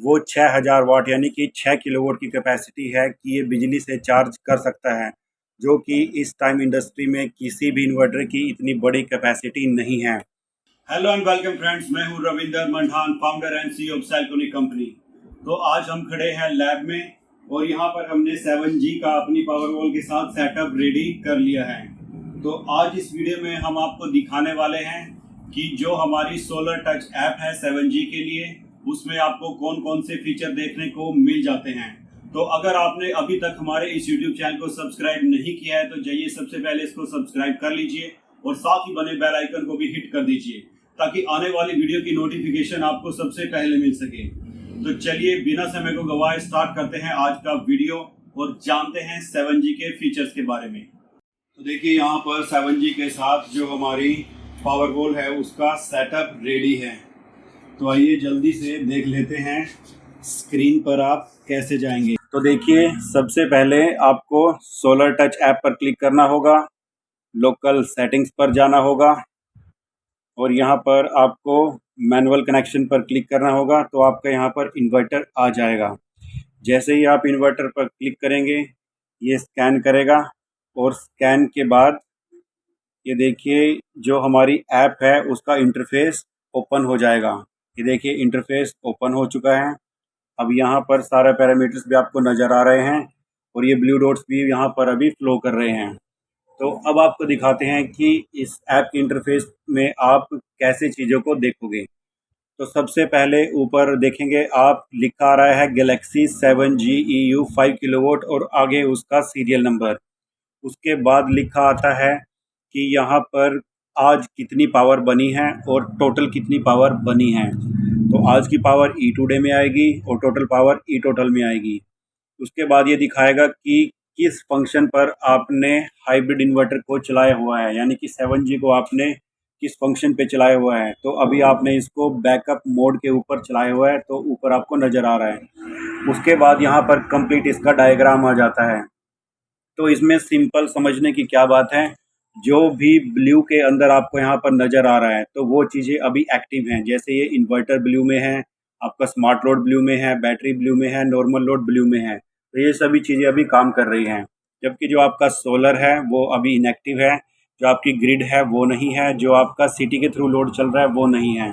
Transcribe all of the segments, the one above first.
वो 6000 वाट यानी कि 6 किलोवाट की कैपेसिटी है कि ये बिजली से चार्ज कर सकता है, जो कि इस टाइम इंडस्ट्री में किसी भी इन्वर्टर की इतनी बड़ी कैपेसिटी नहीं है। हेलो एंड वेलकम फ्रेंड्स, मैं हूं Ravinder Mandan, founder and CEO of Selconic company. तो आज हम खड़े हैं लैब में और यहाँ पर हमने 7G का अपनी पावर वॉल के साथ सेटअप रेडी कर लिया है। तो आज इस वीडियो में हम आपको दिखाने वाले हैं कि जो हमारी सोलर टच ऐप है 7G के लिए, उसमें आपको कौन कौन से फीचर देखने को मिल जाते हैं। तो अगर आपने अभी तक हमारे इस YouTube चैनल को सब्सक्राइब नहीं किया है तो जाइए सबसे पहले इसको सब्सक्राइब कर लीजिए और साथ ही बने बेल आइकन को भी हिट कर दीजिए ताकि आने वाली वीडियो की नोटिफिकेशन आपको सबसे पहले मिल सके। तो चलिए बिना समय को गवाए स्टार्ट करते हैं आज का वीडियो और जानते हैं 7G के फीचर्स के बारे में। तो देखिए यहाँ पर 7G के साथ जो हमारी पावर वॉल है उसका सेटअप रेडी है। तो आइए जल्दी से देख लेते हैं स्क्रीन पर आप कैसे जाएंगे। तो देखिए सबसे पहले आपको सोलर टच ऐप पर क्लिक करना होगा, लोकल सेटिंग्स पर जाना होगा और यहाँ पर आपको मैनुअल कनेक्शन पर क्लिक करना होगा। तो आपका यहाँ पर इन्वर्टर आ जाएगा। जैसे ही आप इन्वर्टर पर क्लिक करेंगे ये स्कैन करेगा और स्कैन के बाद ये देखिए जो हमारी ऐप है उसका इंटरफेस ओपन हो जाएगा। ये देखिए इंटरफेस ओपन हो चुका है। अब यहाँ पर सारे पैरामीटर्स भी आपको नज़र आ रहे हैं और ये ब्लू डॉट्स भी यहाँ पर अभी फ्लो कर रहे हैं। तो अब आपको दिखाते हैं कि इस ऐप के इंटरफेस में आप कैसे चीज़ों को देखोगे। तो सबसे पहले ऊपर देखेंगे आप, लिखा आ रहा है गैलेक्सी 7G EU 5 किलोवाट और आगे उसका सीरियल नंबर। उसके बाद लिखा आता है कि यहाँ पर आज कितनी पावर बनी है और टोटल कितनी पावर बनी है। तो आज की पावर ई टुडे में आएगी और टोटल पावर ई टोटल में आएगी। उसके बाद ये दिखाएगा कि किस फंक्शन पर आपने हाइब्रिड इन्वर्टर को चलाया हुआ है, यानी कि 7G को आपने किस फंक्शन पे चलाया हुआ है। तो अभी आपने इसको बैकअप मोड के ऊपर चलाया हुआ है तो ऊपर आपको नज़र आ रहा है। उसके बाद यहाँ पर कंप्लीट इसका डायग्राम आ जाता है। तो इसमें सिंपल समझने की क्या बात है, जो भी ब्लू के अंदर आपको यहाँ पर नज़र आ रहा है तो वो चीज़ें अभी एक्टिव हैं। जैसे ये इन्वर्टर ब्लू में है, आपका स्मार्ट लोड ब्लू में है, बैटरी ब्लू में है, नॉर्मल लोड ब्लू में है। तो ये सभी चीज़ें अभी काम कर रही हैं। जबकि जो आपका सोलर है वो अभी इनएक्टिव है, जो आपकी ग्रिड है वो नहीं है, जो आपका सिटी के थ्रू लोड चल रहा है वो नहीं है।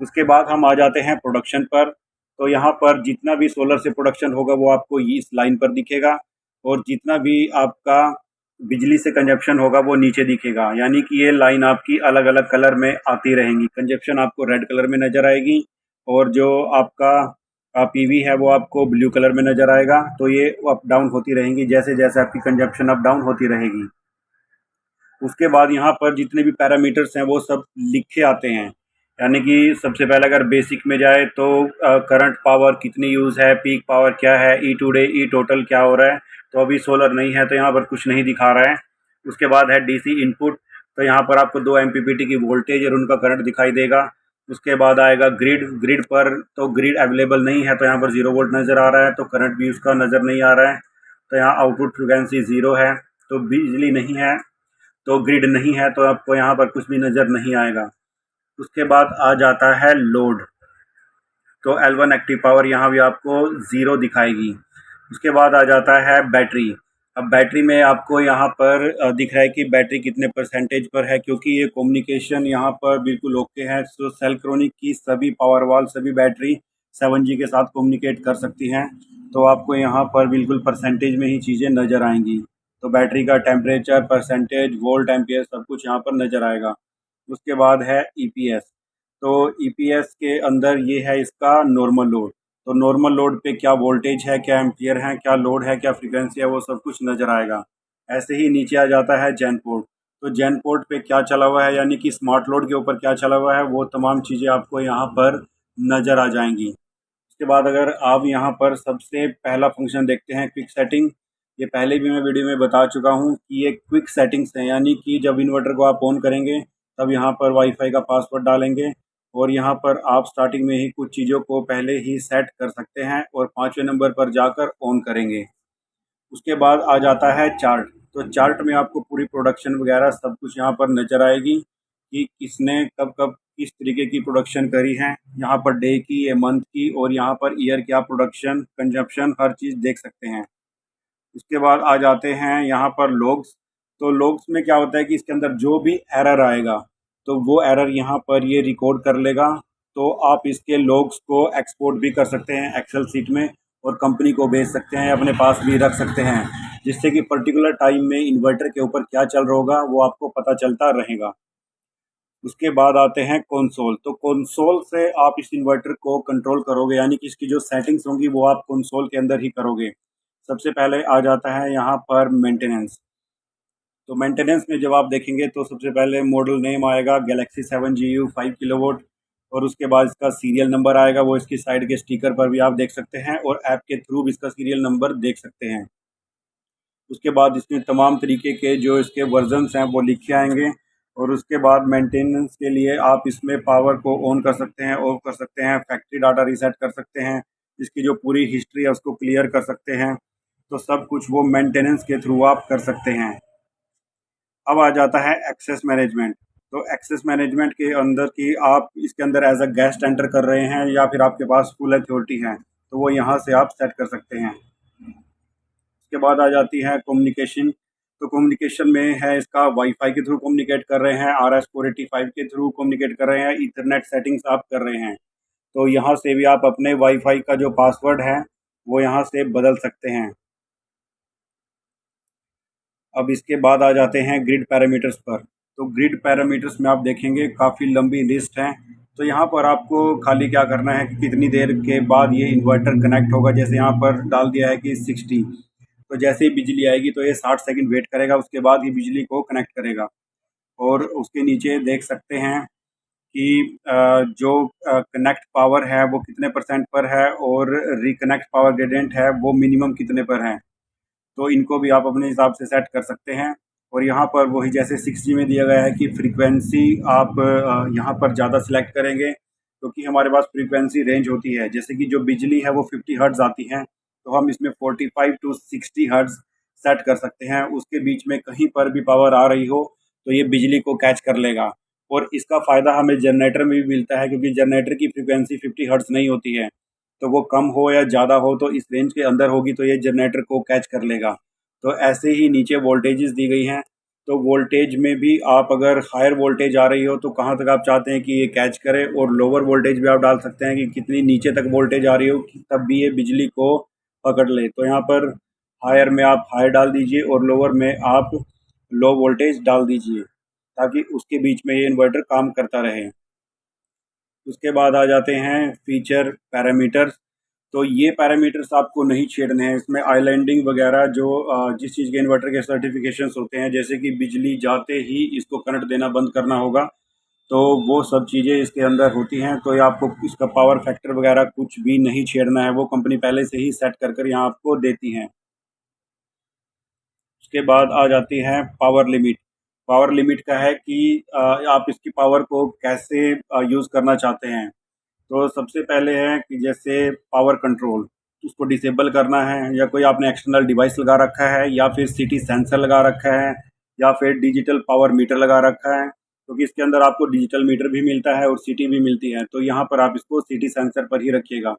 उसके बाद हम आ जाते हैं प्रोडक्शन पर। तो यहाँ पर जितना भी सोलर से प्रोडक्शन होगा वो आपको इस लाइन पर दिखेगा और जितना भी आपका बिजली से कंजप्शन होगा वो नीचे दिखेगा। यानी कि ये लाइन आपकी अलग अलग कलर में आती रहेंगी। कंजप्शन आपको रेड कलर में नज़र आएगी और जो आपका पीवी है वो आपको ब्लू कलर में नज़र आएगा। तो ये अप डाउन होती रहेंगी जैसे जैसे आपकी कंजप्शन अप डाउन होती रहेगी। उसके बाद यहाँ पर जितने भी पैरामीटर्स हैं वो सब लिखे आते हैं। यानी कि सबसे पहले अगर बेसिक में जाए तो करंट पावर कितनी यूज़ है, पीक पावर क्या है, ई टुडे ई टोटल क्या हो रहा है। तो अभी सोलर नहीं है तो यहाँ पर कुछ नहीं दिखा रहा है। उसके बाद है डीसी इनपुट। तो यहाँ पर आपको 2 MPPT की वोल्टेज और उनका करंट दिखाई देगा। उसके बाद आएगा ग्रिड पर। तो ग्रिड अवेलेबल नहीं है तो यहाँ पर 0 वोल्ट नज़र आ रहा है, तो करंट भी उसका नज़र नहीं आ रहा है। तो यहाँ आउटपुट फ्रिक्वेंसी 0 है, तो बिजली नहीं है, तो ग्रिड नहीं है, तो आपको यहाँ पर कुछ भी नज़र नहीं आएगा। उसके बाद आ जाता है लोड। तो L1 एक्टिव पावर यहाँ भी आपको 0 दिखाएगी। उसके बाद आ जाता है बैटरी। अब बैटरी में आपको यहाँ पर दिख रहा है कि बैटरी कितने परसेंटेज पर है, क्योंकि ये कम्युनिकेशन यहाँ पर बिल्कुल ओके है। तो सेल्क्रोनिक की सभी पावर वॉल, सभी बैटरी 7G के साथ कम्युनिकेट कर सकती हैं। तो आपको यहाँ पर बिल्कुल परसेंटेज में ही चीज़ें नज़र आएंगी। तो बैटरी का टेम्परेचर, परसेंटेज, वोल्ट, एम्पियर सब कुछ यहाँ पर नज़र आएगा। उसके बाद है ईपीएस। तो ईपीएस के अंदर ये है इसका नॉर्मल लोड। तो नॉर्मल लोड पे क्या वोल्टेज है, क्या एम्पियर है, क्या लोड है, क्या फ्रीक्वेंसी है, वो सब कुछ नज़र आएगा। ऐसे ही नीचे आ जाता है जेन पोर्ट। तो जेन पोर्ट पे क्या चला हुआ है, यानी कि स्मार्ट लोड के ऊपर क्या चला हुआ है, वो तमाम चीज़ें आपको यहाँ पर नज़र आ जाएंगी। उसके बाद अगर आप यहाँ पर सबसे पहला फंक्शन देखते हैं क्विक सेटिंग। ये पहले भी मैं वीडियो में बता चुका हूँ कि ये क्विक सेटिंग्स हैं, यानी कि जब इन्वर्टर को आप ऑन करेंगे तब यहाँ पर वाईफाई का पासवर्ड डालेंगे और यहाँ पर आप स्टार्टिंग में ही कुछ चीज़ों को पहले ही सेट कर सकते हैं और 5वें नंबर पर जाकर ऑन करेंगे। उसके बाद आ जाता है चार्ट। तो चार्ट में आपको पूरी प्रोडक्शन वगैरह सब कुछ यहाँ पर नज़र आएगी कि किसने कब कब किस तरीके की प्रोडक्शन करी है, यहाँ पर डे की, मंथ की और यहाँ पर ईयर की आप प्रोडक्शन कंजप्शन हर चीज़ देख सकते हैं। उसके बाद आ जाते हैं यहाँ पर लॉग्स। तो लॉग्स में क्या होता है कि इसके अंदर जो भी एरर आएगा तो वो एरर यहाँ पर ये रिकॉर्ड कर लेगा। तो आप इसके लॉग्स को एक्सपोर्ट भी कर सकते हैं एक्सेल सीट में और कंपनी को भेज सकते हैं, अपने पास भी रख सकते हैं, जिससे कि पर्टिकुलर टाइम में इन्वर्टर के ऊपर क्या चल रहा होगा वो आपको पता चलता रहेगा। उसके बाद आते हैं कंसोल। तो कंसोल से आप इस इन्वर्टर को कंट्रोल करोगे, यानी कि इसकी जो सेटिंग्स होंगी वो आप कंसोल के अंदर ही करोगे। सबसे पहले आ जाता है यहाँ पर मेंटेनेंस। तो मेंटेनेंस में जब आप देखेंगे तो सबसे पहले मॉडल नेम आएगा गैलेक्सी 7 GU 5 किलोवाट और उसके बाद इसका सीरियल नंबर आएगा, वो इसकी साइड के स्टिकर पर भी आप देख सकते हैं और ऐप के थ्रू भी इसका सीरियल नंबर देख सकते हैं। उसके बाद इसमें तमाम तरीके के जो इसके वर्जन्स हैं वो लिखे आएंगे और उसके बाद मेंटेनेंस के लिए आप इसमें पावर को ऑन कर सकते हैं, ऑफ कर सकते हैं, फैक्ट्री डाटा रीसेट कर सकते हैं, इसकी जो पूरी हिस्ट्री है उसको क्लियर कर सकते हैं। तो सब कुछ वो मेंटेनेंस के थ्रू आप कर सकते हैं। अब आ जाता है एक्सेस मैनेजमेंट। तो एक्सेस मैनेजमेंट के अंदर की आप इसके अंदर एज अ गेस्ट एंटर कर रहे हैं या फिर आपके पास फुल अथॉरिटी है तो वो यहाँ से आप सेट कर सकते हैं। उसके बाद आ जाती है कम्युनिकेशन। तो कम्युनिकेशन में है इसका वाईफाई के थ्रू कम्युनिकेट कर रहे हैं, RS-485 के थ्रू कम्युनिकेट कर रहे हैं, ईथरनेट सेटिंग्स आप कर रहे हैं। तो यहाँ से भी आप अपने वाईफाई का जो पासवर्ड है वो यहाँ से बदल सकते हैं। अब इसके बाद आ जाते हैं ग्रिड पैरामीटर्स पर। तो ग्रिड पैरामीटर्स में आप देखेंगे काफ़ी लंबी लिस्ट है। तो यहाँ पर आपको खाली क्या करना है कि कितनी देर के बाद ये इन्वर्टर कनेक्ट होगा। जैसे यहाँ पर डाल दिया है कि 60, तो जैसे ही बिजली आएगी तो ये 60 सेकंड वेट करेगा, उसके बाद ही बिजली को कनेक्ट करेगा। और उसके नीचे देख सकते हैं कि जो कनेक्ट पावर है वो कितने परसेंट पर है और रिकनेक्ट पावर ग्रेडियंट है वो मिनिमम कितने पर है। तो इनको भी आप अपने हिसाब से सेट कर सकते हैं। और यहाँ पर वही जैसे 6G में दिया गया है कि फ्रीक्वेंसी आप यहाँ पर ज़्यादा सिलेक्ट करेंगे क्योंकि हमारे पास फ्रीक्वेंसी रेंज होती है। जैसे कि जो बिजली है वो 50 हर्ट्ज़ आती है तो हम इसमें 45 टू 60 हर्ट्ज़ सेट कर सकते हैं। उसके बीच में कहीं पर भी पावर आ रही हो तो ये बिजली को कैच कर लेगा। और इसका फ़ायदा हमें जनरेटर में भी मिलता है क्योंकि जनरेटर की फ्रीक्वेंसी 50 हर्ट्ज़ नहीं होती है। तो वो कम हो या ज़्यादा हो तो इस रेंज के अंदर होगी तो ये जनरेटर को कैच कर लेगा। तो ऐसे ही नीचे वोल्टेजेस दी गई हैं। तो वोल्टेज में भी आप अगर हायर वोल्टेज आ रही हो तो कहाँ तक आप चाहते हैं कि ये कैच करे, और लोअर वोल्टेज भी आप डाल सकते हैं कि कितनी नीचे तक वोल्टेज आ रही हो कि तब भी ये बिजली को पकड़ ले। तो यहाँ पर हायर में आप हायर डाल दीजिए और लोअर में आप लो वोल्टेज डाल दीजिए ताकि उसके बीच में ये इन्वर्टर काम करता रहे। उसके बाद आ जाते हैं फीचर पैरामीटर्स। तो ये पैरामीटर्स आपको नहीं छेड़ने हैं। इसमें आइलैंडिंग वगैरह जो जिस चीज़ के इन्वर्टर के सर्टिफिकेशंस होते हैं, जैसे कि बिजली जाते ही इसको करंट देना बंद करना होगा, तो वो सब चीज़ें इसके अंदर होती हैं। तो ये आपको इसका पावर फैक्टर वगैरह कुछ भी नहीं छेड़ना है, वो कंपनी पहले से ही सेट कर कर यहाँ आपको देती हैं। उसके बाद आ जाती है पावर लिमिट। पावर लिमिट का है कि आप इसकी पावर को कैसे यूज़ करना चाहते हैं। तो सबसे पहले है कि जैसे पावर कंट्रोल, उसको डिसेबल करना है या कोई आपने एक्सटर्नल डिवाइस लगा रखा है या फिर सिटी सेंसर लगा रखा है या फिर डिजिटल पावर मीटर लगा रखा है, क्योंकि इसके अंदर आपको डिजिटल मीटर भी मिलता है और सिटी भी मिलती है। तो यहाँ पर आप इसको सिटी सेंसर पर ही रखिएगा।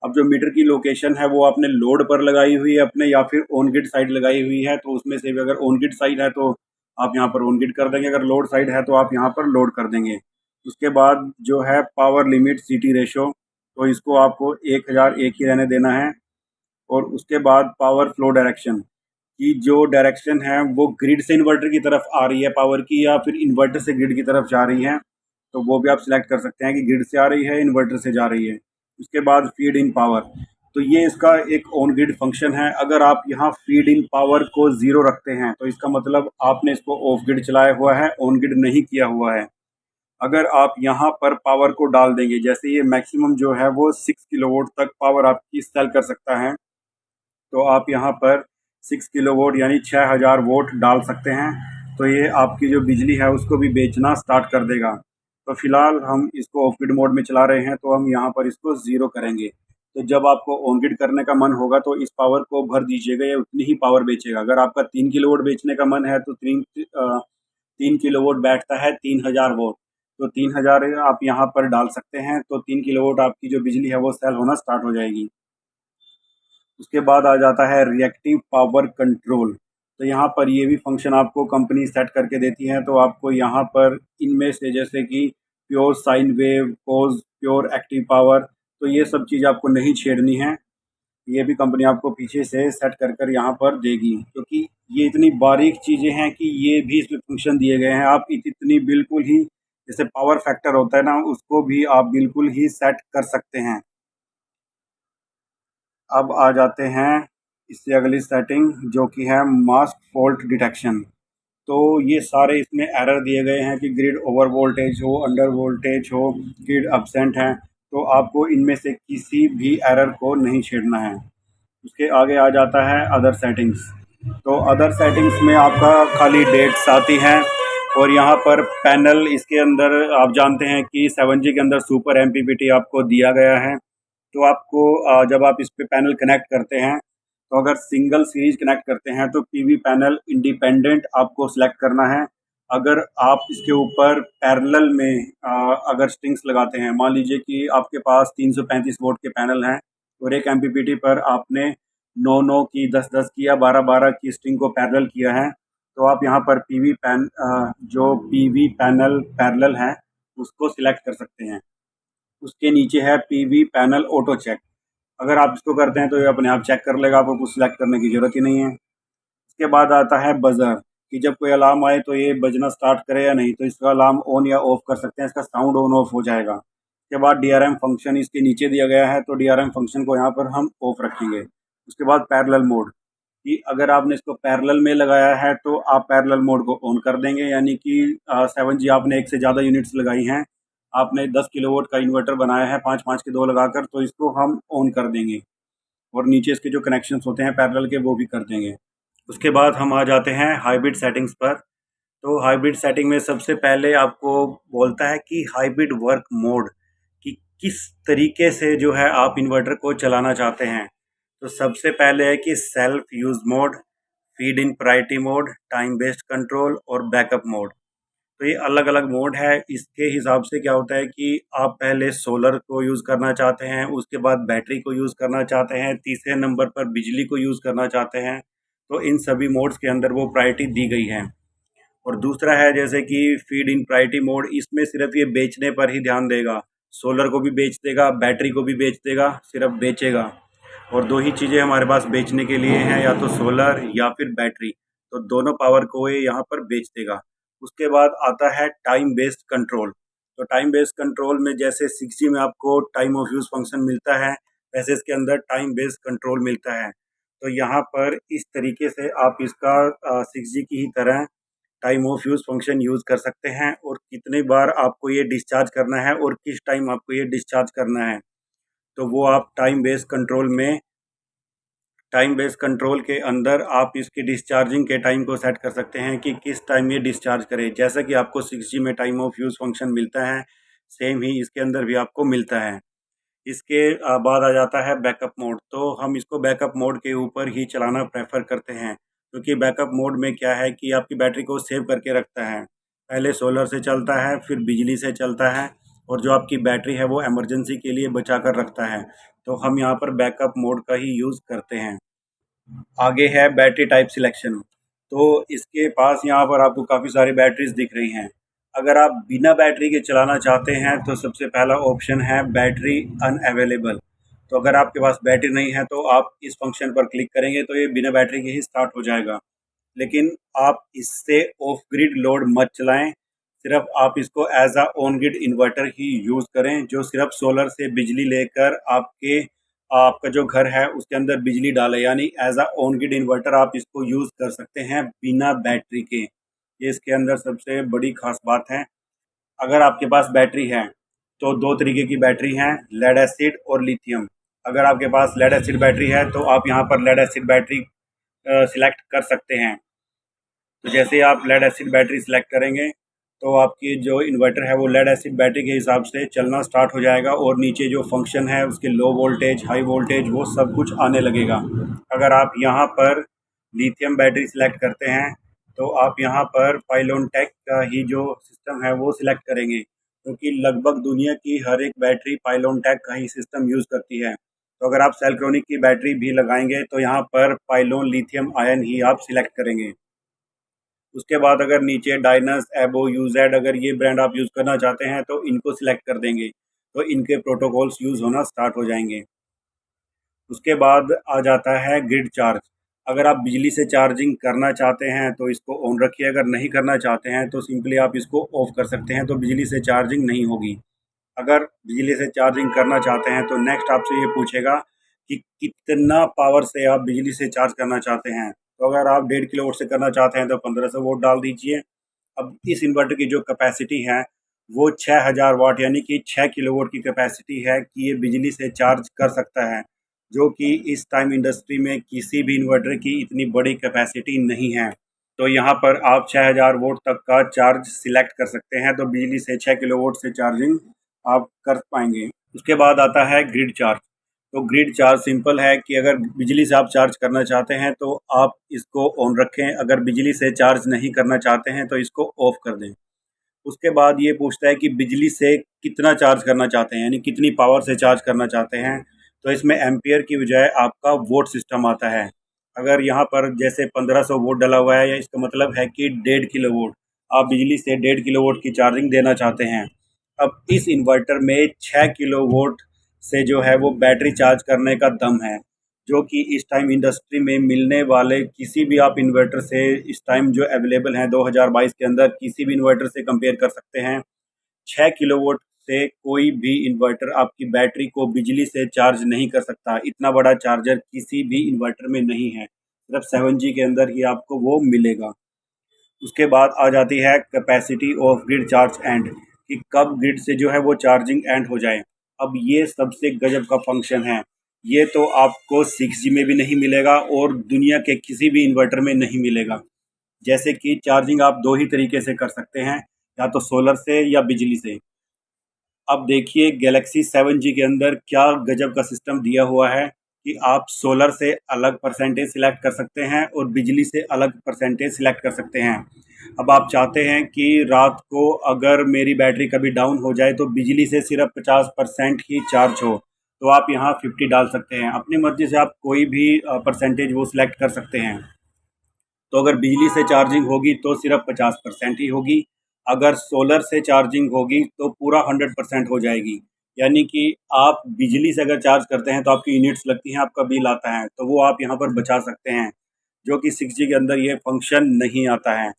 अब जो मीटर की लोकेशन है वो आपने लोड पर लगाई हुई है अपने या फिर ऑन ग्रिड साइड लगाई हुई है, तो उसमें से भी अगर ऑन ग्रिड साइड है तो आप यहाँ पर ऑन ग्रिड कर देंगे, अगर लोड साइड है तो आप यहाँ पर लोड कर देंगे। उसके बाद जो है पावर लिमिट सिटी रेशो, तो इसको आपको 1001 ही रहने देना है। और उसके बाद पावर फ्लो डायरेक्शन की जो डायरेक्शन है वो ग्रिड से इन्वर्टर की तरफ आ रही है पावर की या फिर इन्वर्टर से ग्रिड की तरफ जा रही है, तो वो भी आप सिलेक्ट कर सकते हैं कि ग्रिड से आ रही है इन्वर्टर से जा रही है। उसके बाद फीड इन पावर, तो ये इसका एक ऑन ग्रिड फंक्शन है। अगर आप यहाँ फीड इन पावर को ज़ीरो रखते हैं तो इसका मतलब आपने इसको ऑफ ग्रिड चलाया हुआ है, ऑन ग्रिड नहीं किया हुआ है। अगर आप यहाँ पर पावर को डाल देंगे, जैसे ये मैक्सिमम जो है वो 6 किलोवाट तक पावर आपकी सेल कर सकता है, तो आप यहाँ पर 6 किलोवाट यानी 6000 वोट डाल सकते हैं। तो ये आपकी जो बिजली है उसको भी बेचना स्टार्ट कर देगा। तो फिलहाल हम इसको ऑफ ग्रिड मोड में चला रहे हैं तो हम यहाँ पर इसको ज़ीरो करेंगे। तो जब आपको ऑन ग्रिड करने का मन होगा तो इस पावर को भर दीजिएगा, ये उतनी ही पावर बेचेगा। अगर आपका 3 किलोवाट बेचने का मन है तो 3 किलोवाट बैठता है 3000 वोट। तो 3000 आप यहाँ पर डाल सकते हैं, तो 3 किलोवाट आपकी जो बिजली है वो सेल होना स्टार्ट हो जाएगी। उसके बाद आ जाता है रिएक्टिव पावर कंट्रोल। तो यहाँ पर ये भी फंक्शन आपको कंपनी सेट करके देती है। तो आपको यहाँ पर इनमें से जैसे कि प्योर साइन वेव, कोज, प्योर एक्टिव पावर, तो ये सब चीज़ आपको नहीं छेड़नी है। ये भी कंपनी आपको पीछे से सेट कर कर यहाँ पर देगी, क्योंकि ये इतनी बारीक चीज़ें हैं कि ये भी इसमें फंक्शन दिए गए हैं। आप इतनी बिल्कुल ही, जैसे पावर फैक्टर होता है ना, उसको भी आप बिल्कुल ही सेट कर सकते हैं। अब आ जाते हैं इससे अगली सेटिंग, जो कि है मास्क फॉल्ट डिटेक्शन। तो ये सारे इसमें एरर दिए गए हैं कि ग्रिड ओवर वोल्टेज हो, अंडर वोल्टेज हो, ग्रिड एब्सेंट है, तो आपको इनमें से किसी भी एरर को नहीं छेड़ना है। उसके आगे आ जाता है अदर सेटिंग्स। तो अदर सेटिंग्स में आपका खाली डेट्स आती हैं, और यहाँ पर पैनल, इसके अंदर आप जानते हैं कि 7G के अंदर सुपर MPPT आपको दिया गया है। तो आपको जब आप इस पे पैनल कनेक्ट करते हैं, तो अगर सिंगल सीरीज कनेक्ट करते हैं तो पीवी पैनल इंडिपेंडेंट आपको सिलेक्ट करना है। अगर आप इसके ऊपर पैरेलल में अगर स्ट्रिंग्स लगाते हैं, मान लीजिए कि आपके पास 335 वोल्ट के पैनल हैं और एक MPPT पर आपने 9 9 की, 10 10 की या 12 12 की स्ट्रिंग को पैरेलल किया है, तो आप यहाँ पर जो पीवी पैनल पैरेलल है उसको सिलेक्ट कर सकते हैं। उसके नीचे है पीवी पैनल ऑटो चेक। अगर आप इसको करते हैं तो ये अपने आप चेक कर लेगा, आपको कुछ सिलेक्ट करने की ज़रूरत ही नहीं है। इसके बाद आता है बज़र, कि जब कोई अलार्म आए तो ये बजना स्टार्ट करे या नहीं, तो इसका अलार्म ऑन या ऑफ कर सकते हैं, इसका साउंड ऑन ऑफ हो जाएगा। उसके बाद DRM फंक्शन इसके नीचे दिया गया है, तो DRM फंक्शन को यहाँ पर हम ऑफ रखेंगे। उसके बाद पैरेलल मोड, कि अगर आपने इसको पैरेलल में लगाया है तो आप पैरेलल मोड को ऑन कर देंगे, यानी कि 7G आपने एक से ज़्यादा यूनिट्स लगाई हैं, आपने 10 किलोवाट का इन्वर्टर बनाया है 5 5 के 2 लगाकर, तो इसको हम ऑन कर देंगे, और नीचे इसके जो कनेक्शंस होते हैं पैरेलल के वो भी कर देंगे। उसके बाद हम आ जाते हैं हाइब्रिड सेटिंग्स पर। तो हाइब्रिड सेटिंग में सबसे पहले आपको बोलता है कि हाइब्रिड वर्क मोड, कि किस तरीके से जो है आप इन्वर्टर को चलाना चाहते हैं। तो सबसे पहले है कि self use mode, feed in priority mode, time based control और बैकअप मोड। तो ये अलग अलग मोड है। इसके हिसाब से क्या होता है कि आप पहले सोलर को यूज़ करना चाहते हैं, उसके बाद बैटरी को यूज़ करना चाहते हैं, तीसरे नंबर पर बिजली को यूज़ करना चाहते हैं, तो इन सभी मोड्स के अंदर वो प्रायोरिटी दी गई है। और दूसरा है जैसे कि फीड इन प्रायोरिटी मोड, इसमें सिर्फ ये बेचने पर ही ध्यान देगा, सोलर को भी बेच देगा, बैटरी को भी बेच देगा, सिर्फ बेचेगा। और दो ही चीज़ें हमारे पास बेचने के लिए हैं, या तो सोलर या फिर बैटरी, तो दोनों पावर को ये यहाँ पर बेच देगा। उसके बाद आता है टाइम बेस्ड कंट्रोल। तो टाइम बेस्ड कंट्रोल में जैसे 6G में आपको टाइम ऑफ यूज़ फंक्शन मिलता है, वैसे इसके अंदर टाइम बेस्ड कंट्रोल मिलता है। तो यहाँ पर इस तरीके से आप इसका 6G की ही तरह time of use function use कर सकते हैं, और कितनी बार आपको ये डिस्चार्ज करना है और किस टाइम आपको ये डिस्चार्ज करना है, तो वो आप टाइम बेस्ड कंट्रोल के अंदर आप इसकी डिस्चार्जिंग के टाइम को सेट कर सकते हैं कि किस टाइम ये डिस्चार्ज करे। जैसा कि आपको 6G में टाइम ऑफ यूज़ फंक्शन मिलता है, सेम ही इसके अंदर भी आपको मिलता है। इसके बाद आ जाता है बैकअप मोड। तो हम इसको बैकअप मोड के ऊपर ही चलाना प्रेफर करते हैं, क्योंकि बैकअप मोड में क्या है कि आपकी बैटरी को सेव करके रखता है। पहले सोलर से चलता है, फिर बिजली से चलता है, और जो आपकी बैटरी है वो इमरजेंसी के लिए बचा कर रखता है। तो हम यहाँ पर बैकअप मोड का ही यूज़ करते हैं। आगे है बैटरी टाइप सिलेक्शन। तो इसके पास यहाँ पर आपको काफ़ी सारी बैटरीज दिख रही हैं। अगर आप बिना बैटरी के चलाना चाहते हैं तो सबसे पहला ऑप्शन है बैटरी अनअवेलेबल। तो अगर आपके पास बैटरी नहीं है तो आप इस फंक्शन पर क्लिक करेंगे तो ये बिना बैटरी के ही स्टार्ट हो जाएगा। लेकिन आप इससे ऑफ ग्रिड लोड मत चलाएं, सिर्फ आप इसको as a on grid inverter ही यूज़ करें, जो सिर्फ सोलर से बिजली लेकर आपका जो घर है उसके अंदर बिजली डाले, यानी as a on grid inverter आप इसको यूज़ कर सकते हैं बिना बैटरी के। ये इसके अंदर सबसे बड़ी खास बात है। अगर आपके पास बैटरी है तो दो तरीके की बैटरी हैं, लेड एसिड और लिथियम। अगर आपके पास लेड एसिड बैटरी है तो आप यहाँ पर लेड एसिड बैटरी सिलेक्ट कर सकते हैं। तो जैसे आप लेड एसिड बैटरी सिलेक्ट करेंगे तो आपकी जो इन्वर्टर है वो लेड एसिड बैटरी के हिसाब से चलना स्टार्ट हो जाएगा, और नीचे जो फंक्शन है उसके लो वोल्टेज, हाई वोल्टेज, वो सब कुछ आने लगेगा। अगर आप यहाँ पर लिथियम बैटरी सिलेक्ट करते हैं तो आप यहाँ पर पाइलोन टेक का ही जो सिस्टम है वो सिलेक्ट करेंगे, क्योंकि लगभग दुनिया की हर एक बैटरी पाइलोन टैग का ही सिस्टम यूज़ करती है। तो अगर आप सेल्ट्रॉनिक की बैटरी भी लगाएंगे तो यहाँ पर पाइलोन लिथियम आयन ही आप सिलेक्ट करेंगे। उसके बाद अगर नीचे डायनस, एबो, यूजेड अगर ये ब्रांड आप यूज़ करना चाहते हैं तो इनको सिलेक्ट कर देंगे, तो इनके प्रोटोकॉल्स यूज़ होना स्टार्ट हो जाएंगे। उसके बाद आ जाता है ग्रिड चार्ज। अगर आप बिजली से चार्जिंग करना चाहते हैं तो इसको ऑन रखिए, अगर नहीं करना चाहते हैं तो सिंपली आप इसको ऑफ कर सकते हैं, तो बिजली से चार्जिंग नहीं होगी। अगर बिजली से चार्जिंग करना चाहते हैं तो नेक्स्ट आपसे ये पूछेगा कि कितना पावर से आप बिजली से चार्ज करना चाहते हैं। तो अगर आप 1.5 किलोवाट से करना चाहते हैं तो 1500 वोल्ट डाल दीजिए। अब इस इन्वर्टर की जो कैपेसिटी है वो 6000 वाट यानी कि 6 किलोवाट की कैपेसिटी है कि ये बिजली से चार्ज कर सकता है, जो कि इस टाइम इंडस्ट्री में किसी भी इन्वर्टर की इतनी बड़ी कैपेसिटी नहीं है। तो यहाँ पर आप 6000 वोल्ट तक का चार्ज सिलेक्ट कर सकते हैं, तो बिजली से 6 किलोवाट से चार्जिंग आप कर पाएंगे। उसके बाद आता है ग्रिड चार्ज। तो ग्रिड चार्ज सिंपल है कि अगर बिजली से आप चार्ज करना चाहते हैं तो आप इसको ऑन रखें, अगर बिजली से चार्ज नहीं करना चाहते हैं तो इसको ऑफ कर दें। उसके बाद ये पूछता है कि बिजली से कितना चार्ज करना चाहते हैं, यानी कितनी पावर से चार्ज करना चाहते हैं। तो इसमें एम्पियर की बजाय आपका वोट सिस्टम आता है। अगर यहाँ पर जैसे 1500 वोट डला हुआ है, या इसका मतलब है कि 1.5 किलोवाट आप बिजली से 1.5 किलोवाट की चार्जिंग देना चाहते हैं। अब इस इन्वर्टर में 6 किलोवाट से जो है वो बैटरी चार्ज करने का दम है, जो कि इस टाइम इंडस्ट्री में मिलने वाले किसी भी आप इन्वर्टर से इस टाइम जो अवेलेबल हैं 2022 के अंदर किसी भी इन्वर्टर से कंपेयर कर सकते हैं। 6 किलोवाट से कोई भी इन्वर्टर आपकी बैटरी को बिजली से चार्ज नहीं कर सकता। इतना बड़ा चार्जर किसी भी इन्वर्टर में नहीं है, सिर्फ 7G के अंदर ही आपको वो मिलेगा। उसके बाद आ जाती है capacity of grid charge and, कि कब ग्रिड से जो है वो चार्जिंग एंड हो जाए। अब ये सबसे गजब का फंक्शन है। ये तो आपको 6G में भी नहीं मिलेगा और दुनिया के किसी भी इन्वर्टर में नहीं मिलेगा। जैसे कि चार्जिंग आप दो ही तरीके से कर सकते हैं, या तो सोलर से या बिजली से। अब देखिए गैलेक्सी 7G के अंदर क्या गजब का सिस्टम दिया हुआ है कि आप सोलर से अलग परसेंटेज सिलेक्ट कर सकते हैं और बिजली से अलग परसेंटेज सिलेक्ट कर सकते हैं। अब आप चाहते हैं कि रात को अगर मेरी बैटरी कभी डाउन हो जाए तो बिजली से सिर्फ 50% ही चार्ज हो, तो आप यहाँ 50 डाल सकते हैं। अपनी मर्ज़ी से आप कोई भी परसेंटेज वो सिलेक्ट कर सकते हैं। तो अगर बिजली से चार्जिंग होगी तो सिर्फ 50% ही होगी, अगर सोलर से चार्जिंग होगी तो पूरा 100% हो जाएगी। यानी कि आप बिजली से अगर चार्ज करते हैं तो आपकी यूनिट्स लगती हैं, आपका बिल आता है, तो वो आप यहाँ पर बचा सकते हैं, जो कि 6G के अंदर ये फंक्शन नहीं आता है।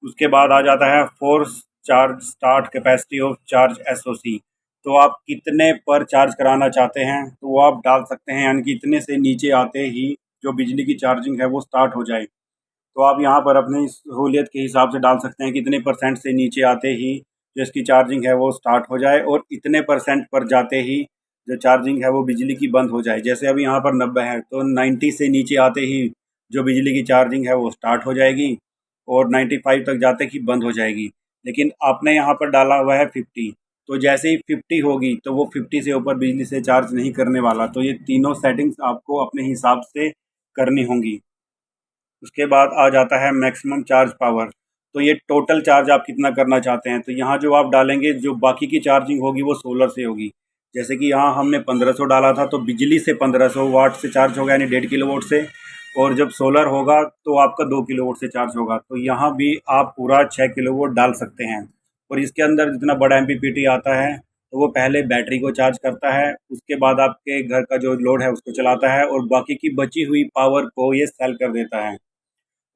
उसके बाद आ जाता है force charge start capacity of charge SOC। तो आप कितने पर चार्ज कराना चाहते हैं तो वो आप डाल सकते हैं, यानी कि इतने से नीचे आते ही जो बिजली की चार्जिंग है वो स्टार्ट हो जाए। तो आप यहाँ पर अपनी सहूलियत के हिसाब से डाल सकते हैं, कितने परसेंट से नीचे आते ही जो इसकी चार्जिंग है वो स्टार्ट हो जाए, और इतने परसेंट पर जाते ही जो चार्जिंग है वो बिजली की बंद हो जाए। जैसे अभी यहाँ पर 90 है, तो 90 से नीचे आते ही जो बिजली की चार्जिंग है वो स्टार्ट हो जाएगी और 95 तक जाते ही बंद हो जाएगी। लेकिन आपने यहाँ पर डाला हुआ है 50, तो जैसे ही 50 होगी तो वो 50 से ऊपर बिजली से चार्ज नहीं करने वाला। तो ये तीनों सेटिंग्स आपको अपने हिसाब से करनी होंगी। उसके बाद आ जाता है मैक्सिमम चार्ज पावर। तो ये टोटल चार्ज आप कितना करना चाहते हैं, तो यहाँ जो आप डालेंगे जो बाकी की चार्जिंग होगी वो सोलर से होगी। जैसे कि यहाँ हमने 1500 डाला था तो बिजली से 1500 वाट से चार्ज होगा, यानी 1.5 किलोवाट से। और जब सोलर होगा तो आपका 2 किलोवाट से चार्ज होगा। तो यहाँ भी आप पूरा 6 किलोवाट डाल सकते हैं। और इसके अंदर जितना बड़ा MPPT आता है तो वो पहले बैटरी को चार्ज करता है, उसके बाद आपके घर का जो लोड है उसको चलाता है, और बाकी की बची हुई पावर को ये सेल कर देता है।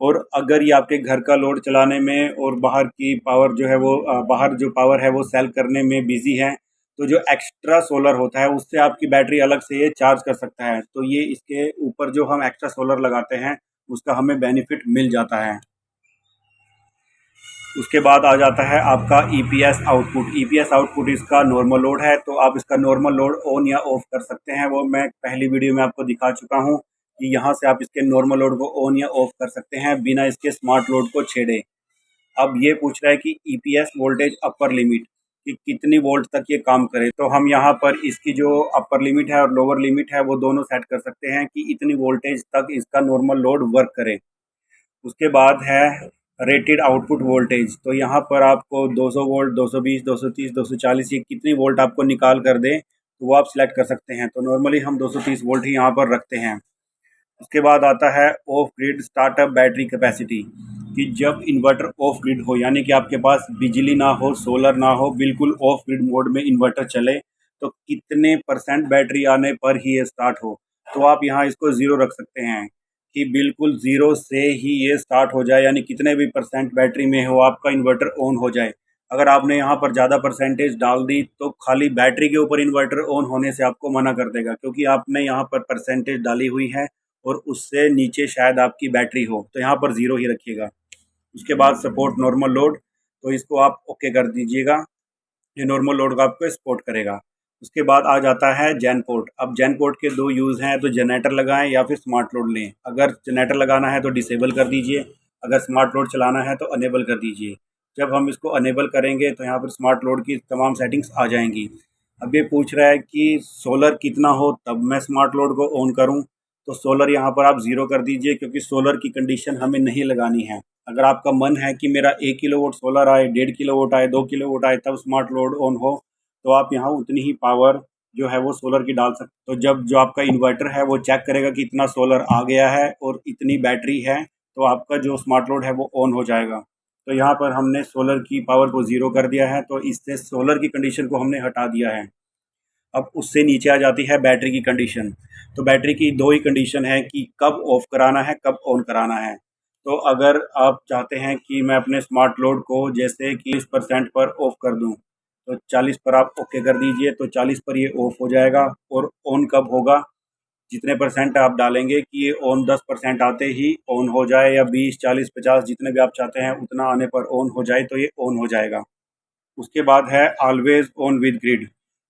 और अगर ये आपके घर का लोड चलाने में और बाहर की पावर जो है वो बाहर जो पावर है वो सेल करने में बिज़ी है, तो जो एक्स्ट्रा सोलर होता है उससे आपकी बैटरी अलग से ये चार्ज कर सकता है। तो ये इसके ऊपर जो हम एक्स्ट्रा सोलर लगाते हैं उसका हमें बेनिफिट मिल जाता है। उसके बाद आ जाता है आपका EPS आउटपुट। EPS आउटपुट इसका नॉर्मल लोड है, तो आप इसका नॉर्मल लोड ऑन या ऑफ कर सकते हैं। वो मैं पहली वीडियो में आपको दिखा चुका हूँ कि यहाँ से आप इसके नॉर्मल लोड को ऑन या ऑफ कर सकते हैं बिना इसके स्मार्ट लोड को छेड़े। अब ये पूछ रहा है कि EPS वोल्टेज अपर लिमिट, कि कितनी वोल्ट तक ये काम करे। तो हम यहाँ पर इसकी जो अपर लिमिट है और लोअर लिमिट है वो दोनों सेट कर सकते हैं कि इतनी वोल्टेज तक इसका नॉर्मल लोड वर्क करे। उसके बाद है रेटेड आउटपुट वोल्टेज। तो यहाँ पर आपको 200 वोल्ट, 220, 230, 240 ये कितनी वोल्ट आपको निकाल कर दे तो वो आप सिलेक्ट कर सकते हैं। तो नॉर्मली हम 230 वोल्ट ही यहाँ पर रखते हैं। उसके बाद आता है of grid startup battery capacity, कि जब इन्वर्टर ऑफ ग्रिड हो यानी कि आपके पास बिजली ना हो, सोलर ना हो, बिल्कुल ऑफ ग्रिड मोड में इन्वर्टर चले, तो कितने परसेंट बैटरी आने पर ही ये स्टार्ट हो। तो आप यहाँ इसको ज़ीरो रख सकते हैं कि बिल्कुल ज़ीरो से ही ये स्टार्ट हो जाए, यानी कितने भी परसेंट बैटरी में हो आपका इन्वर्टर ऑन हो जाए। अगर आपने यहाँ पर ज़्यादा परसेंटेज डाल दी तो खाली बैटरी के ऊपर इन्वर्टर ऑन होने से आपको मना कर देगा, क्योंकि आपने यहाँ पर परसेंटेज डाली हुई है और उससे नीचे शायद आपकी बैटरी हो, तो यहाँ पर ज़ीरो ही रखिएगा। उसके बाद सपोर्ट नॉर्मल लोड, तो इसको आप ओके कर दीजिएगा, ये नॉर्मल लोड का आपको सपोर्ट करेगा। उसके बाद आ जाता है जैन पोर्ट। अब जैन पोर्ट के दो यूज़ हैं, तो जनरेटर लगाएं या फिर स्मार्ट लोड लें। अगर जनरेटर लगाना है तो डिसेबल कर दीजिए, अगर स्मार्ट लोड चलाना है तो अनेबल कर दीजिए। जब हम इसको अनेबल करेंगे तो यहाँ पर स्मार्ट लोड की तमाम सेटिंग्स आ जाएंगी। अब ये पूछ रहा है कि सोलर कितना हो तब मैं स्मार्ट लोड को ऑन करूँ, तो सोलर यहाँ पर आप ज़ीरो कर दीजिए, क्योंकि सोलर की कंडीशन हमें नहीं लगानी है। अगर आपका मन है कि मेरा 1 किलोवाट सोलर आए, 1.5 किलोवाट आए, 2 किलोवाट आए, तब स्मार्ट लोड ऑन हो, तो आप यहाँ उतनी ही पावर जो है वो सोलर की डाल सकते। तो जब जो आपका इन्वर्टर है वो चेक करेगा कि इतना सोलर आ गया है और इतनी बैटरी है, तो आपका जो स्मार्ट लोड है वो ऑन हो जाएगा। तो यहाँ पर हमने सोलर की पावर को ज़ीरो कर दिया है, तो इससे सोलर की कंडीशन को हमने हटा दिया है। अब उससे नीचे आ जाती है बैटरी की कंडीशन। तो बैटरी की दो ही कंडीशन है कि कब ऑफ कराना है, कब ऑन कराना है। तो अगर आप चाहते हैं कि मैं अपने स्मार्ट लोड को जैसे कि 40% पर ऑफ कर दूं, तो 40 पर आप ओके कर दीजिए, तो 40 पर ये ऑफ हो जाएगा। और ऑन कब होगा, जितने परसेंट आप डालेंगे कि ये ऑन 10% आते ही ऑन हो जाए, या 20, 40, 50 जितने भी आप चाहते हैं उतना आने पर ऑन हो जाए, तो ये ऑन हो जाएगा। उसके बाद है ऑलवेज ऑन विद ग्रिड।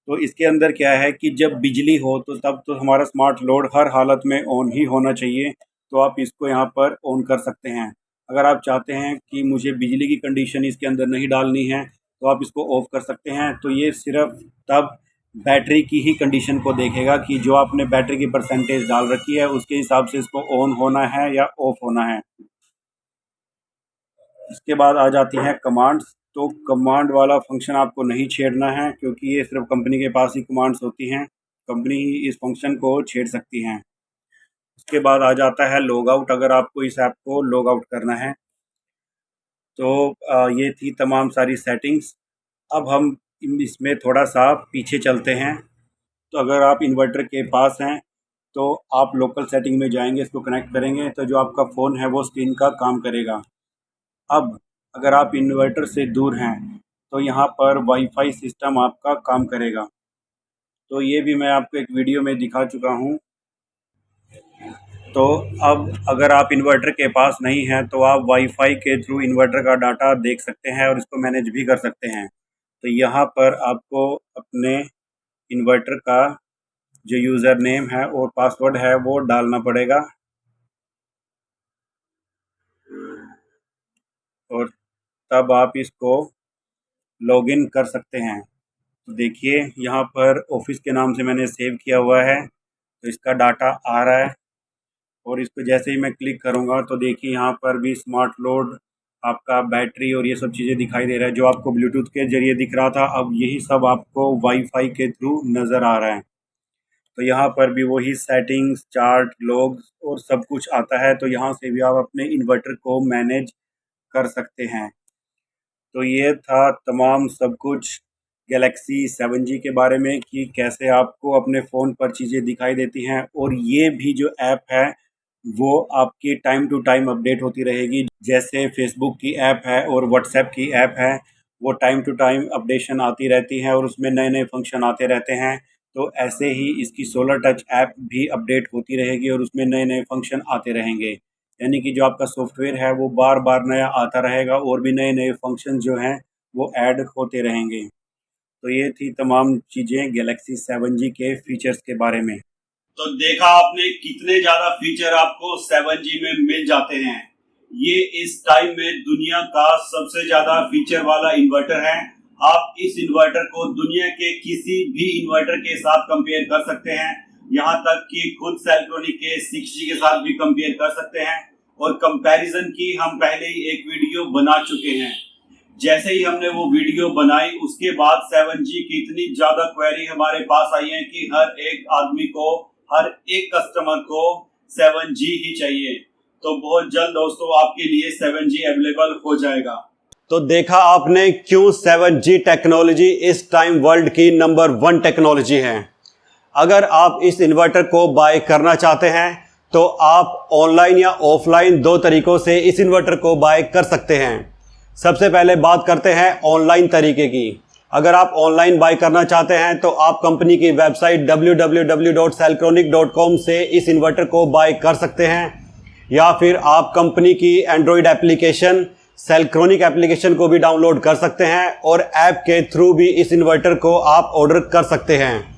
तो इसके अंदर क्या है कि जब बिजली हो तो तब तो हमारा स्मार्ट लोड हर हालत में ऑन ही होना चाहिए। तो आप इसको यहाँ पर ऑन कर सकते हैं। अगर आप चाहते हैं कि मुझे बिजली की कंडीशन इसके अंदर नहीं डालनी है, तो आप इसको ऑफ कर सकते हैं। तो ये सिर्फ तब बैटरी की ही कंडीशन को देखेगा कि जो आपने बैटरी की परसेंटेज डाल रखी है उसके हिसाब से इसको ऑन होना है या ऑफ होना है। इसके बाद आ जाती हैं कमांड्स। तो कमांड वाला फंक्शन आपको नहीं छेड़ना है, क्योंकि ये सिर्फ कंपनी के पास ही कमांड्स होती हैं, कंपनी ही इस फंक्शन को छेड़ सकती हैं। उसके बाद आ जाता है लॉग आउट। अगर आपको इस ऐप को लॉग आउट करना है तो ये थी तमाम सारी सेटिंग्स। अब हम इसमें थोड़ा सा पीछे चलते हैं। तो अगर आप इन्वर्टर के पास हैं तो आप लोकल सेटिंग में जाएंगे, इसको कनेक्ट करेंगे तो जो आपका फ़ोन है वो स्क्रीन का काम करेगा। अब अगर आप इन्वर्टर से दूर हैं तो यहाँ पर वाईफाई सिस्टम आपका काम करेगा। तो ये भी मैं आपको एक वीडियो में दिखा चुका हूँ। तो अब अगर आप इन्वर्टर के पास नहीं हैं तो आप वाईफाई के थ्रू इन्वर्टर का डाटा देख सकते हैं और इसको मैनेज भी कर सकते हैं। तो यहाँ पर आपको अपने इन्वर्टर का जो यूज़र नेम है और पासवर्ड है वो डालना पड़ेगा, और तब आप इसको लॉगिन कर सकते हैं। तो देखिए यहाँ पर ऑफिस के नाम से मैंने सेव किया हुआ है, तो इसका डाटा आ रहा है। और इस पर जैसे ही मैं क्लिक करूँगा तो देखिए यहाँ पर भी स्मार्ट लोड, आपका बैटरी और ये सब चीज़ें दिखाई दे रहा है। जो आपको ब्लूटूथ के ज़रिए दिख रहा था अब यही सब आपको वाईफाई के थ्रू नज़र आ रहा है। तो यहाँ पर भी वही सेटिंग्स, चार्ट, लॉग्स और सब कुछ आता है। तो यहाँ से भी आप अपने इन्वर्टर को मैनेज कर सकते हैं। तो ये था तमाम सब कुछ गैलेक्सी 7G के बारे में, कि कैसे आपको अपने फ़ोन पर चीज़ें दिखाई देती हैं। और ये भी जो ऐप है वो आपकी टाइम टू टाइम अपडेट होती रहेगी। जैसे फेसबुक की ऐप है और व्हाट्सएप की ऐप है, वो टाइम टू टाइम अपडेशन आती रहती हैं और उसमें नए नए फंक्शन आते रहते हैं। तो ऐसे ही इसकी सोलर टच ऐप भी अपडेट होती रहेगी और उसमें नए नए फंक्शन आते रहेंगे। यानी कि जो आपका सॉफ्टवेयर है वो बार बार नया आता रहेगा और भी नए नए फंक्शन जो हैं वो ऐड होते रहेंगे। तो ये थी तमाम चीज़ें गैलेक्सी 7G के फीचर्स के बारे में। तो देखा आपने कितने ज्यादा फीचर आपको 7G में मिल जाते हैं। ये इस टाइम में दुनिया का सबसे ज्यादा फीचर वाला इन्वर्टर है। आप इस इन्वर्टर को दुनिया के किसी भी इन्वर्टर के साथ कंपेयर कर सकते हैं, यहाँ तक कि खुद सेल्ट्रोनिक के 6G के साथ भी कंपेयर कर सकते हैं। और कंपैरिजन की हम पहले ही एक वीडियो बना चुके हैं। जैसे ही हमने वो वीडियो बनाई उसके बाद 7G की इतनी ज्यादा क्वेरी हमारे पास आई है कि हर एक आदमी को, हर एक कस्टमर को 7G ही चाहिए। तो बहुत जल्द दोस्तों आपके लिए 7G अवेलेबल हो जाएगा। तो देखा आपने क्यों 7G टेक्नोलॉजी इस टाइम वर्ल्ड की नंबर 1 टेक्नोलॉजी है। अगर आप इस इन्वर्टर को बाय करना चाहते हैं तो आप ऑनलाइन या ऑफलाइन दो तरीकों से इस इन्वर्टर को बाय कर सकते हैं। सबसे पहले बात करते हैं ऑनलाइन तरीके की। अगर आप ऑनलाइन बाय करना चाहते हैं तो आप कंपनी की वेबसाइट www.selcronic.com से इस इन्वर्टर को बाय कर सकते हैं, या फिर आप कंपनी की एंड्रॉयड एप्लीकेशन सेल्क्रोनिक एप्लीकेशन को भी डाउनलोड कर सकते हैं और ऐप के थ्रू भी इस इन्वर्टर को आप ऑर्डर कर सकते हैं।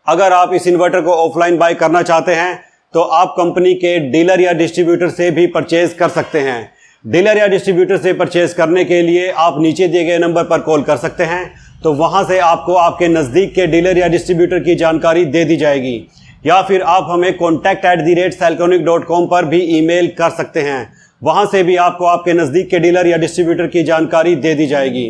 अगर आप इस इन्वर्टर को ऑफलाइन बाय करना चाहते हैं तो आप कंपनी के डीलर या डिस्ट्रीब्यूटर से भी परचेज कर सकते हैं। डीलर या डिस्ट्रीब्यूटर से परचेज करने के लिए आप नीचे दिए गए नंबर पर कॉल कर सकते हैं, तो वहां से आपको आपके नज़दीक के डीलर या डिस्ट्रीब्यूटर की जानकारी दे दी जाएगी, या फिर आप हमें contact@selcronic.com पर भी ईमेल कर सकते हैं। वहां से भी आपको आपके नज़दीक के डीलर या डिस्ट्रीब्यूटर की जानकारी दे दी जाएगी।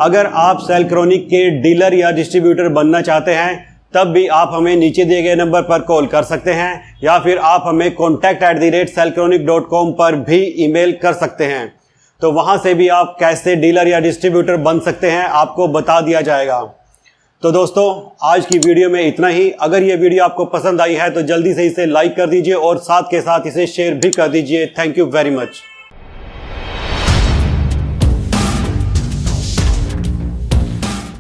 अगर आप सेल्क्रोनिक के डीलर या डिस्ट्रीब्यूटर बनना चाहते हैं तब भी आप हमें नीचे दिए गए नंबर पर कॉल कर सकते हैं, या फिर आप हमें contact@selcronic.com पर भी ईमेल कर सकते हैं। तो वहां से भी आप कैसे डीलर या डिस्ट्रीब्यूटर बन सकते हैं आपको बता दिया जाएगा। तो दोस्तों आज की वीडियो में इतना ही। अगर ये वीडियो आपको पसंद आई है तो जल्दी से इसे लाइक कर दीजिए और साथ के साथ इसे शेयर भी कर दीजिए। Thank you very much.